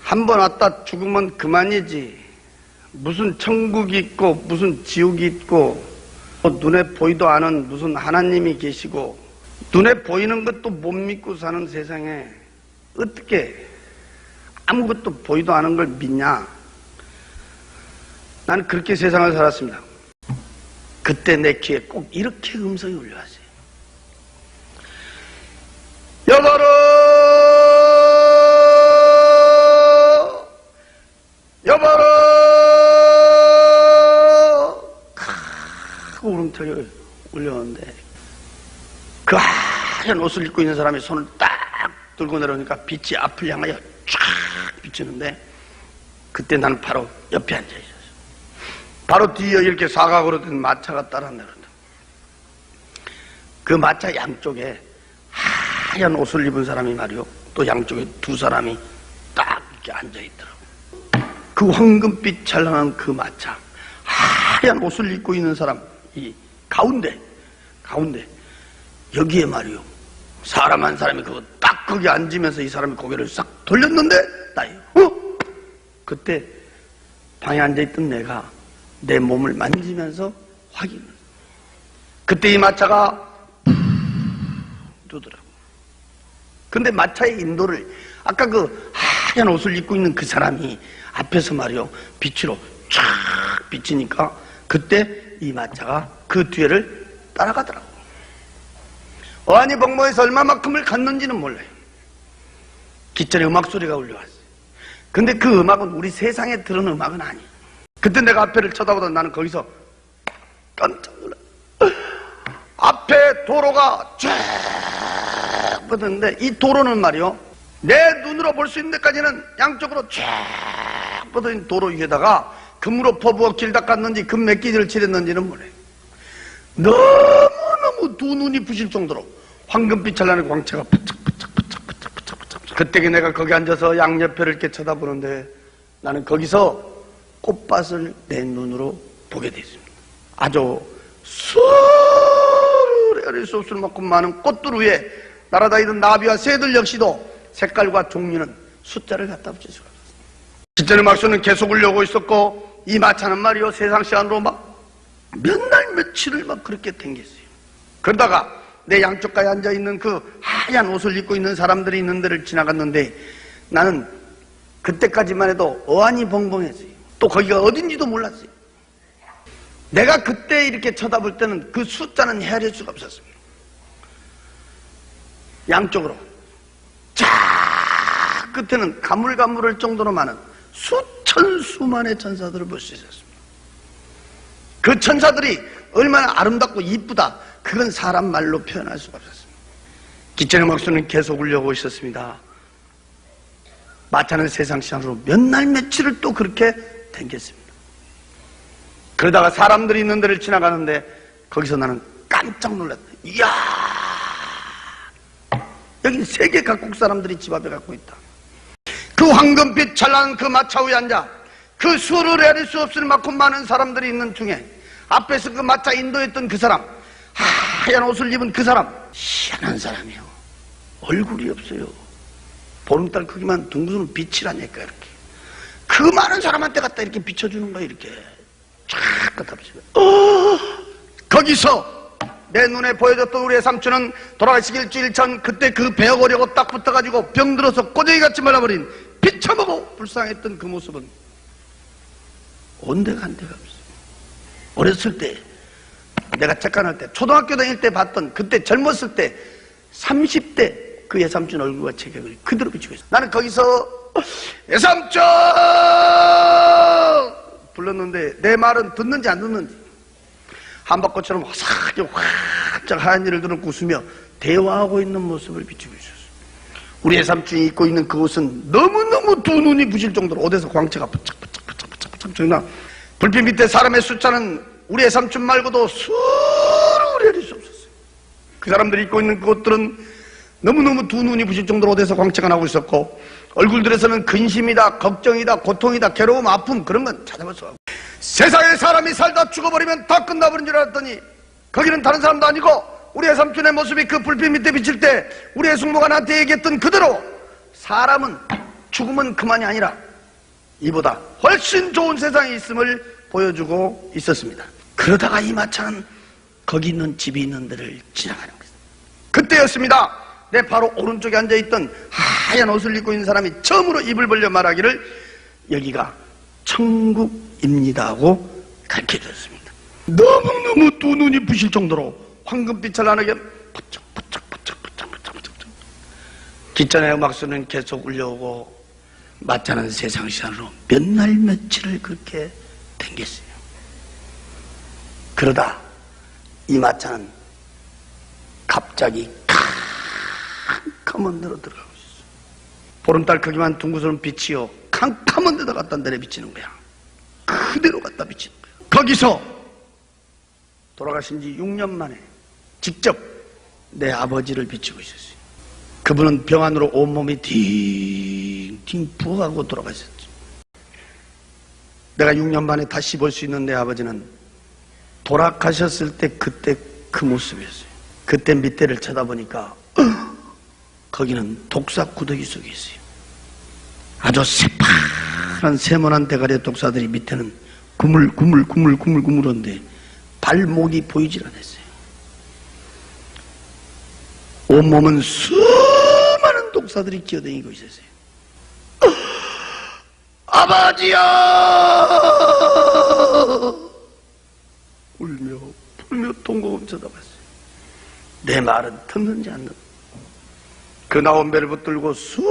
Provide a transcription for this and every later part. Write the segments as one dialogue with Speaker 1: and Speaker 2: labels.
Speaker 1: 한 번 왔다 죽으면 그만이지. 무슨 천국이 있고 무슨 지옥이 있고 눈에 보이도 않은 무슨 하나님이 계시고 눈에 보이는 것도 못 믿고 사는 세상에 어떻게 아무것도 보이도 않은 걸 믿냐. 나는 그렇게 세상을 살았습니다. 그때 내 귀에 꼭 이렇게 음성이 울려왔어요. 여보로 여보로 크고 울음소리가 울려오는데 그 하얀 옷을 입고 있는 사람이 손을 딱 들고 내려오니까 빛이 앞을 향하여 쫙 비치는데 그때 나는 바로 옆에 앉아 있었어요. 바로 뒤에 이렇게 사각으로 된 마차가 따라 내려온다. 그 마차 양쪽에 하얀 옷을 입은 사람이 말이요, 또 양쪽에 두 사람이 딱 이렇게 앉아 있더라고. 그 황금빛 찬란한 그 마차, 하얀 옷을 입고 있는 사람, 이 가운데 여기에 말이요, 사람 한 사람이 그거 딱 거기 앉으면서 이 사람이 고개를 싹 돌렸는데 나요. 그때 방에 앉아있던 내가 내 몸을 만지면서 확인을. 그때 이 마차가 두더라고. 근데 마차의 인도를 아까 그 하얀 옷을 입고 있는 그 사람이 앞에서 말이요, 빛으로 쫙 비치니까 그때 이 마차가 그 뒤를 따라가더라고. 어안이 벙벙해서 얼마만큼을 갔는지는 몰라요. 깃전에 음악 소리가 울려왔어요. 근데 그 음악은 우리 세상에 들은 음악은 아니에요. 그때 내가 앞에를 쳐다보다 나는 거기서 깜짝 놀라. 앞에 도로가 쫙 뻗었는데 이 도로는 말이요, 내 눈으로 볼 수 있는 데까지는 양쪽으로 쫙 뻗어있는 도로 위에다가 금으로 퍼부어 길 닦았는지 금 몇 기를 칠했는지는 몰라요. 너무너무 두 눈이 부실 정도로 황금빛 찬란한 광채가 부착. 그때 내가 거기 앉아서 양옆에를 이렇게 쳐다보는데 나는 거기서 꽃밭을 내 눈으로 보게 됐습니다. 아주 수레 수 없을 만큼 많은 꽃들 위에 날아다니던 나비와 새들 역시도 색깔과 종류는 숫자를 갖다 붙일 수가 없었습니다. 깃전의 막수는 계속 울려오고 있었고 이 마차는 말이요, 세상 시간으로 막 몇 날 며칠을 막 그렇게 댕겼어요. 그러다가 내 양쪽가에 앉아있는 그 하얀 옷을 입고 있는 사람들이 있는 데를 지나갔는데 나는 그때까지만 해도 어안이 벙벙했어요. 또 거기가 어딘지도 몰랐어요. 내가 그때 이렇게 쳐다볼 때는 그 숫자는 헤아릴 수가 없었습니다. 양쪽으로 자 끝에는 가물가물할 정도로 많은 수천 수만의 천사들을 볼 수 있었습니다. 그 천사들이 얼마나 아름답고 이쁘다, 그건 사람 말로 표현할 수가 없었습니다. 깃전의 목소리는 계속 울려오고 있었습니다. 마차는 세상 시간으로 몇 날 며칠을 또 그렇게 댕겼습니다. 그러다가 사람들이 있는 데를 지나가는데 거기서 나는 깜짝 놀랐다. 이야, 여기 세계 각국 사람들이 집 앞에 갖고 있다. 그 황금빛 찬란한 그 마차 위에 앉아 그 수를 헤아릴 수 없을 만큼 많은 사람들이 있는 중에 앞에서 그 마차 인도했던 그 사람, 하얀 옷을 입은 그 사람, 희한한 사람이요. 얼굴이 없어요. 보름달 크기만 둥근 빛이라니까. 이렇게 그 많은 사람한테 갖다 이렇게 비춰주는 거야. 이렇게 쫙 갖다 비춰. 거기서 내 눈에 보여줬던 우리의 삼촌은 돌아가시기 일주일 전 그때 그 베어거려고 딱 붙어가지고 병들어서 꼬쟁이같이 말라버린 비쳐보고 불쌍했던 그 모습은 온데간데가 없어요. 어렸을 때 내가 착각할 때 초등학교 다닐 때 봤던 그때 젊었을 때 30대 그 예삼촌 얼굴과 체격을 그대로 비추고 있어. 나는 거기서 예삼촌 불렀는데 내 말은 듣는지 안 듣는지 한박꽃처럼 화사하게 활짝 하얀 일을 들고 웃으며 대화하고 있는 모습을 비추고 있었어. 우리 예삼촌이 입고 있는 그 옷은 너무너무 두 눈이 부실 정도로 옷에서 광채가 부착 정나. 불빛 밑에 사람의 숫자는 우리 예삼촌 말고도 수를 헤아릴 수 없었어요. 그 사람들이 입고 있는 그 옷들은 너무너무 두 눈이 부실 정도로 옷에서 광채가 나고 있었고 얼굴들에서는 근심이다, 걱정이다, 고통이다, 괴로움, 아픔 그런 건 찾아볼 수 없고 세상에 사람이 살다 죽어버리면 다 끝나버린 줄 알았더니 거기는 다른 사람도 아니고 우리 예삼촌의 모습이 그 불빛 밑에 비칠 때 우리 예숙모가 나한테 얘기했던 그대로 사람은 죽음은 그만이 아니라 이보다 훨씬 좋은 세상이 있음을 보여주고 있었습니다. 그러다가 이 마차는 거기 있는 집이 있는 데를 지나가는 거예요. 그때였습니다. 내 바로 오른쪽에 앉아있던 하얀 옷을 입고 있는 사람이 처음으로 입을 벌려 말하기를 여기가 천국입니다 하고 가르쳐줬습니다. 너무너무 두 눈이 부실 정도로 황금빛을 나누게 부쩍부쩍 기전의 음악소리는 계속 울려오고 마차는 세상 시간으로 몇 날 며칠을 그렇게 댕겼어요. 그러다 이 마차는 갑자기 캄캄한 데로 들어가고 있었어요. 보름달 크기만 둥그스런 빛이요 캄캄한 데다 갖다 내려비치는 거야. 그대로 갖다 비치는 거야. 거기서 돌아가신 지 6년 만에 직접 내 아버지를 비치고 있었어요. 그분은 병 안으로 온몸이 딩딩 부어가고 돌아가셨죠. 내가 6년 만에 다시 볼 수 있는 내 아버지는 돌아가셨을 때 그때 그 모습이었어요. 그때 밑에를 쳐다보니까 거기는 독사 구더기 속에 있어요. 아주 새파란 세모난 대가리의 독사들이 밑에는 구물구물한데 발목이 보이질 않았어요. 온몸은 수많은 독사들이 기어다니고 있었어요. 아버지야! 울며 불며 통곡을 쳐다봤어요. 내 말은 듣는지 안 듣는지. 그 나온 배를 붙들고 수레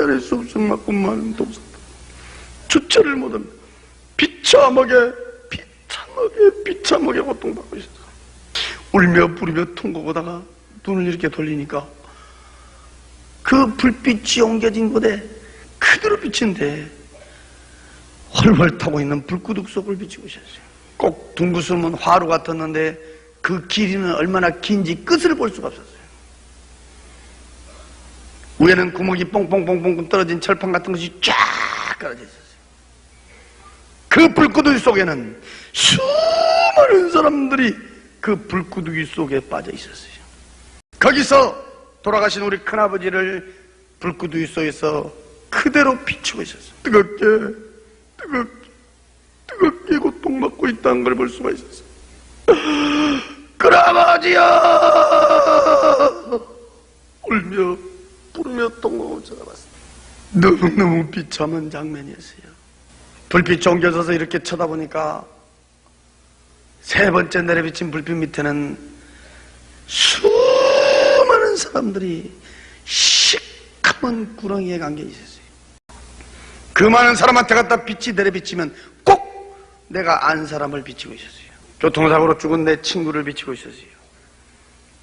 Speaker 1: 아래 쑥쑥 맞고 많은 독사들 주체를 못합니다. 비참하게 고통받고 있었어요. 울며 부르며 통곡하다가 눈을 이렇게 돌리니까 그 불빛이 옮겨진 곳에 그대로 비친데 훨훨 타고 있는 불구둑 속을 비치고 있었어요. 꼭 둥그스름은 화로 같았는데 그 길이는 얼마나 긴지 끝을 볼 수가 없었어요. 위에는 구멍이 뽕뽕뽕뽕 떨어진 철판 같은 것이 쫙 깔아져 있었어요. 그 불구덩이 속에는 수많은 사람들이 그 불구덩이 속에 빠져 있었어요. 거기서 돌아가신 우리 큰아버지를 불구덩이 속에서 그대로 비추고 있었어요. 뜨겁게 고통받고 있다는 걸 볼 수가 있었어요. 큰아버지야! 울며 부르며 통곡을 쳐다봤어요. 너무너무 비참한 장면이었어요. 불빛이 옮겨져서 이렇게 쳐다보니까 세 번째 내려비친 불빛 밑에는 수많은 사람들이 시커먼 구렁이에 감겨 있었어요. 그 많은 사람한테 갖다 빛이 내려비치면 꼭 내가 안 사람을 비치고 있었어요. 교통사고로 죽은 내 친구를 비치고 있었어요.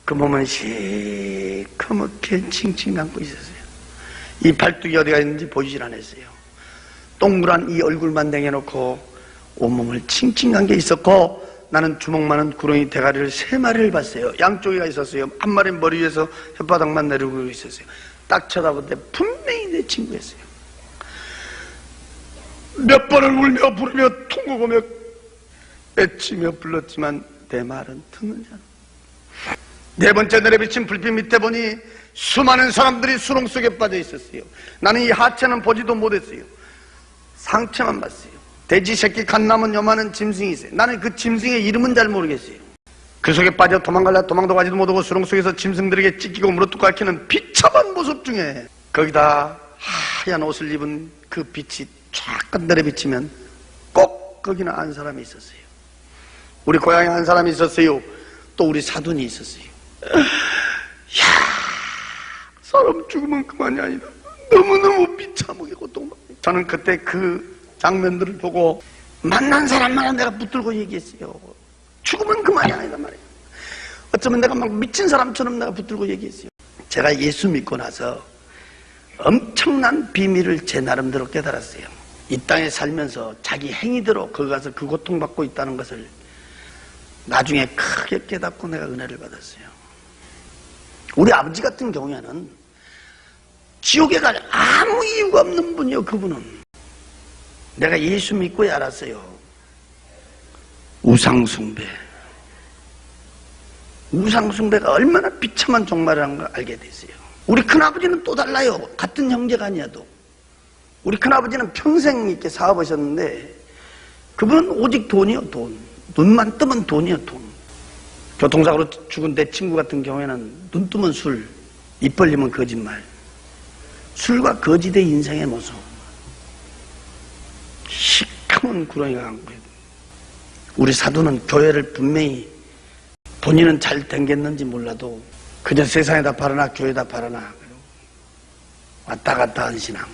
Speaker 1: 그 몸은 시커멓게 칭칭 감고 있었어요. 이 발뚝이 어디가 있는지 보이질 않았어요. 동그란 이 얼굴만 내려놓고 온몸을 칭칭 감겨 있었고 나는 주먹만한 구렁이 대가리를 3마리를 봤어요. 양쪽에가 있었어요. 한 마리는 머리 위에서 혓바닥만 내리고 있었어요. 딱 쳐다볼 때 분명히 내 친구였어요. 몇 번을 울며 부르며 통곡하며 애치며 불렀지만 내 말은 듣는지 않아. 네 번째 내려비친 불빛 밑에 보니 수많은 사람들이 수렁 속에 빠져 있었어요. 나는 이 하체는 보지도 못했어요. 상체만 봤어요. 돼지 새끼 갓 남은 요만한 짐승이 있어요. 나는 그 짐승의 이름은 잘 모르겠어요. 그 속에 빠져 도망갈라 도망도 가지도 못하고 수렁 속에서 짐승들에게 찢기고 물어뜯고 앓히는 비참한 모습 중에 거기다 하얀 옷을 입은 그 빛이 쫙 내려비치면 꼭 거기는 안 사람이 있었어요. 우리 고향에 한 사람이 있었어요. 또 우리 사돈이 있었어요. 야, 사람 죽으면 그만이 아니다. 너무너무 비참하게 고통받고. 저는 그때 그 장면들을 보고 만난 사람마다 내가 붙들고 얘기했어요. 죽으면 그만이 아니다 말이에요. 어쩌면 내가 막 미친 사람처럼 내가 붙들고 얘기했어요. 제가 예수 믿고 나서 엄청난 비밀을 제 나름대로 깨달았어요. 이 땅에 살면서 자기 행위대로 거기 가서 그 고통받고 있다는 것을 나중에 크게 깨닫고 내가 은혜를 받았어요. 우리 아버지 같은 경우에는 지옥에 갈 아무 이유가 없는 분이요. 그분은 내가 예수 믿고야 알았어요. 우상숭배가 얼마나 비참한 종말이라는 걸 알게 됐어요. 우리 큰아버지는 또 달라요. 같은 형제가 아니어도. 우리 큰아버지는 평생 이렇게 사업하셨는데 그분은 오직 돈이요, 돈. 눈만 뜨면 돈이요, 돈. 교통사고로 죽은 내 친구 같은 경우에는 눈 뜨면 술, 입 벌리면 거짓말. 술과 거짓의 인생의 모습. 시커먼 구렁이가 간 거예요. 우리 사도는 교회를 분명히 본인은 잘 댕겼는지 몰라도 그저 세상에다 팔아나 교회에다 팔아나 왔다 갔다 한 신앙.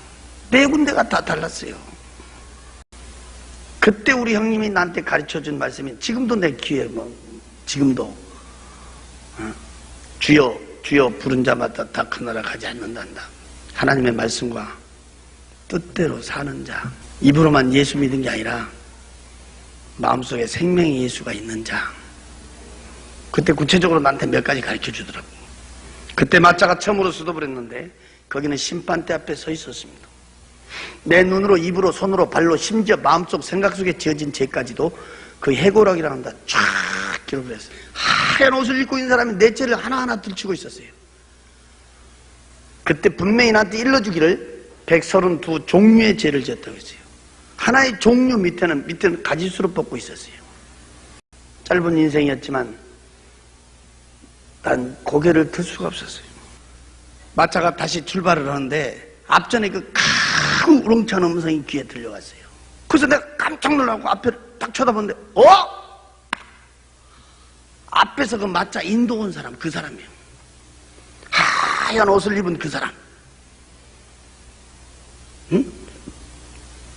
Speaker 1: 네 군데가 다 달랐어요. 그때 우리 형님이 나한테 가르쳐준 말씀이 지금도 내 귀에 지금도 주여 주여 부른 자마다 다 그 나라 가지 않는단다. 하나님의 말씀과 뜻대로 사는 자. 입으로만 예수 믿은 게 아니라 마음속에 생명의 예수가 있는 자. 그때 구체적으로 나한테 몇 가지 가르쳐 주더라고. 그때 마차가 처음으로 수도를 했는데 거기는 심판대 앞에 서 있었습니다. 내 눈으로 입으로 손으로 발로 심지어 마음속 생각 속에 지어진 죄까지도 그 해고락이라고 한다 쫙 기록을 했어요. 하얀 옷을 입고 있는 사람이 내 죄를 하나하나 들추고 있었어요. 그때 분명히 나한테 일러주기를 132 종류의 죄를 지었다고 했어요. 하나의 종류 밑에는 가지수로 뽑고 있었어요. 짧은 인생이었지만 난 고개를 들 수가 없었어요. 마차가 다시 출발을 하는데 앞전에 그 큰 우렁찬 음성이 귀에 들려왔어요. 그래서 내가 깜짝 놀라고 앞에 딱 쳐다보는데 앞에서 그 마차 인도 온 사람, 그 사람이에요. 하얀 옷을 입은 그 사람. 응?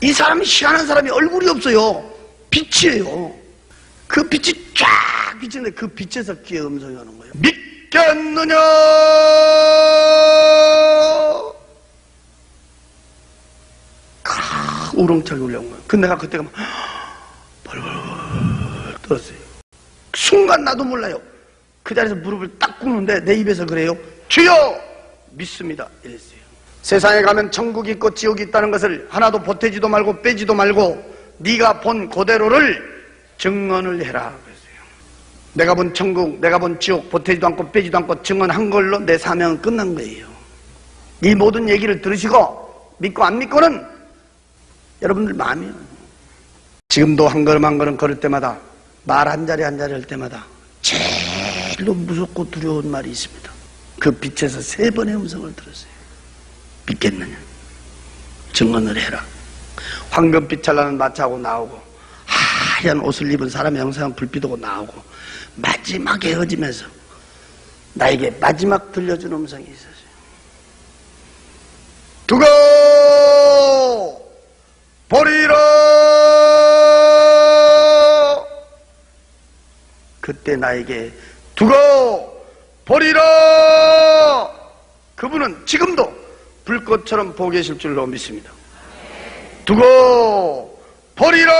Speaker 1: 이 사람이 희한한 사람이 얼굴이 없어요. 빛이에요. 그 빛이 쫙 비치는데 그 빛에서 귀에 음성이 오는 거예요. 믿겠느냐? 우렁차게 올라온 거예요. 근데 내가 그때가 막 벌벌 떨었어요. 순간 나도 몰라요. 그 자리에서 무릎을 딱 꿇는데 내 입에서 그래요. 주여 믿습니다 이랬어요. 세상에 가면 천국이 있고 지옥이 있다는 것을 하나도 보태지도 말고 빼지도 말고 네가 본 그대로를 증언을 해라 그랬어요. 내가 본 천국, 내가 본 지옥 보태지도 않고 빼지도 않고 증언한 걸로 내 사명은 끝난 거예요. 이 모든 얘기를 들으시고 믿고 안 믿고는 여러분들 마음이에요. 지금도 한 걸음 한 걸음 걸을 때마다 말 한 자리 한 자리 할 때마다 제일로 무섭고 두려운 말이 있습니다. 그 빛에서 3번의 음성을 들었어요. 믿겠느냐? 증언을 해라. 황금빛 찬란한 마차하고 나오고 하얀 옷을 입은 사람의 형상은 불빛 오고 나오고 마지막에 헤어지면서 나에게 마지막 들려준 음성이 있었어요. 두고 보리라. 그때 나에게 두고 보리라. 그분은 지금도 불꽃처럼 보고 계실 줄로 믿습니다. 두고 보리라.